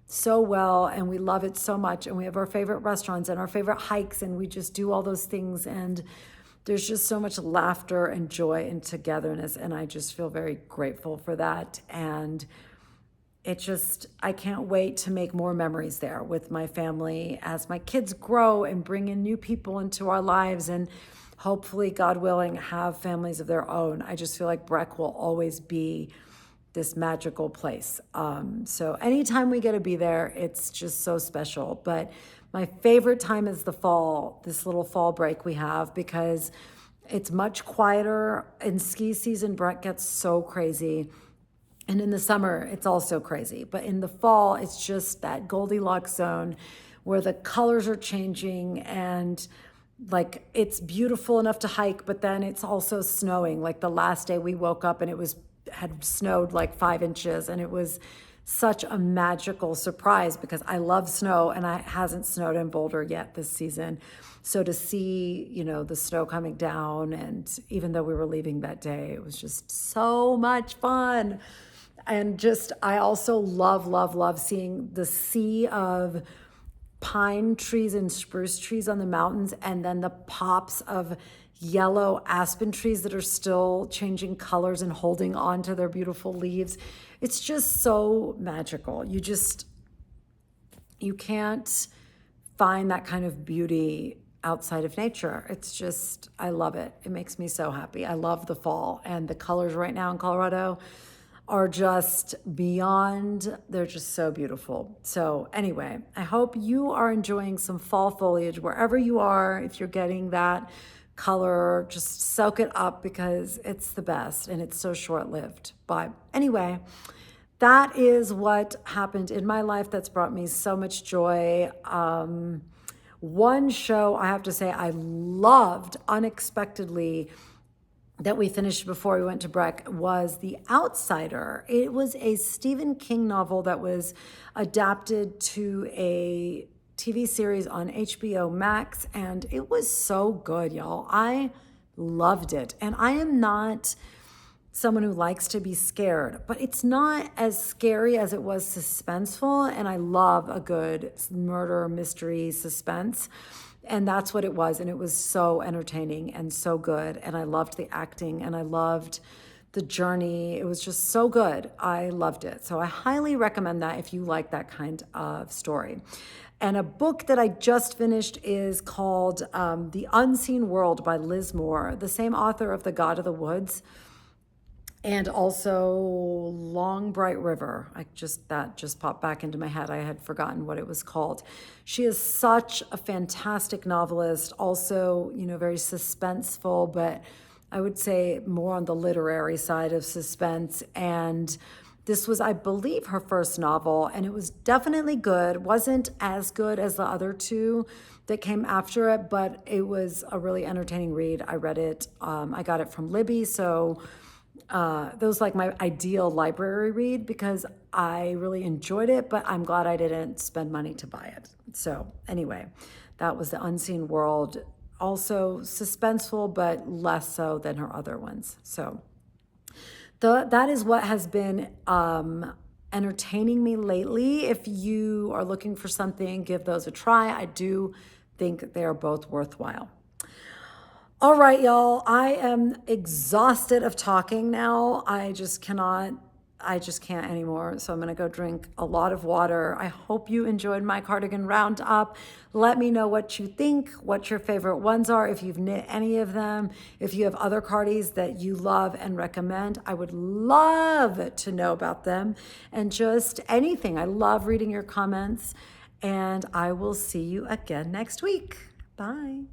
so well and we love it so much, and we have our favorite restaurants and our favorite hikes, and we just do all those things, and there's just so much laughter and joy and togetherness, and I just feel very grateful for that. And I can't wait to make more memories there with my family as my kids grow and bring in new people into our lives, and hopefully, God willing, have families of their own. I just feel like Breck will always be this magical place. So anytime we get to be there, it's just so special. But my favorite time is the fall, this little fall break we have, because It's much quieter. In ski season, Breck gets so crazy. And in the summer, it's also crazy. But in the fall, it's just that Goldilocks zone where the colors are changing and like it's beautiful enough to hike, but then it's also snowing. Like the last day we woke up and had snowed like 5 inches, and it was such a magical surprise because I love snow and it hasn't snowed in Boulder yet this season. So to see, the snow coming down, and even though we were leaving that day, it was just so much fun. And I also love seeing the sea of pine trees and spruce trees on the mountains, and then the pops of yellow aspen trees that are still changing colors and holding on to their beautiful leaves. It's just so magical. You can't find that kind of beauty outside of nature. I love it. It makes me so happy. I love the fall, and the colors right now in Colorado are just beyond, they're just so beautiful. So anyway, I hope you are enjoying some fall foliage wherever you are. If you're getting that color, just soak it up because it's the best and it's so short-lived. But anyway, that is what happened in my life that's brought me so much joy. One show I have to say I loved unexpectedly that we finished before we went to Breck was The Outsider. It was a Stephen King novel that was adapted to a TV series on HBO Max, and it was so good, y'all. I loved it. And I am not someone who likes to be scared, but it's not as scary as it was suspenseful, and I love a good murder mystery suspense. And that's what it was. And it was so entertaining and so good. And I loved the acting and I loved the journey. It was just so good. I loved it. So I highly recommend that if you like that kind of story. And a book that I just finished is called The Unseen World by Liz Moore, the same author of The God of the Woods, and also Long Bright River. That just popped back into my head. I had forgotten what it was called. She is such a fantastic novelist, also, very suspenseful, but I would say more on the literary side of suspense. And this was, I believe, her first novel, and it was definitely good. Wasn't as good as the other two that came after it, but it was a really entertaining read. I read it. I got it from Libby, so that was like my ideal library read because I really enjoyed it, but I'm glad I didn't spend money to buy it. So anyway, that was The Unseen World. Also suspenseful, but less so than her other ones. So that is what has been entertaining me lately. If you are looking for something, give those a try. I do think they are both worthwhile. All right, y'all, I am exhausted of talking now. I just can't anymore. So I'm gonna go drink a lot of water. I hope you enjoyed my cardigan roundup. Let me know what you think, what your favorite ones are, if you've knit any of them, if you have other cardis that you love and recommend. I would love to know about them, and just anything. I love reading your comments, and I will see you again next week. Bye.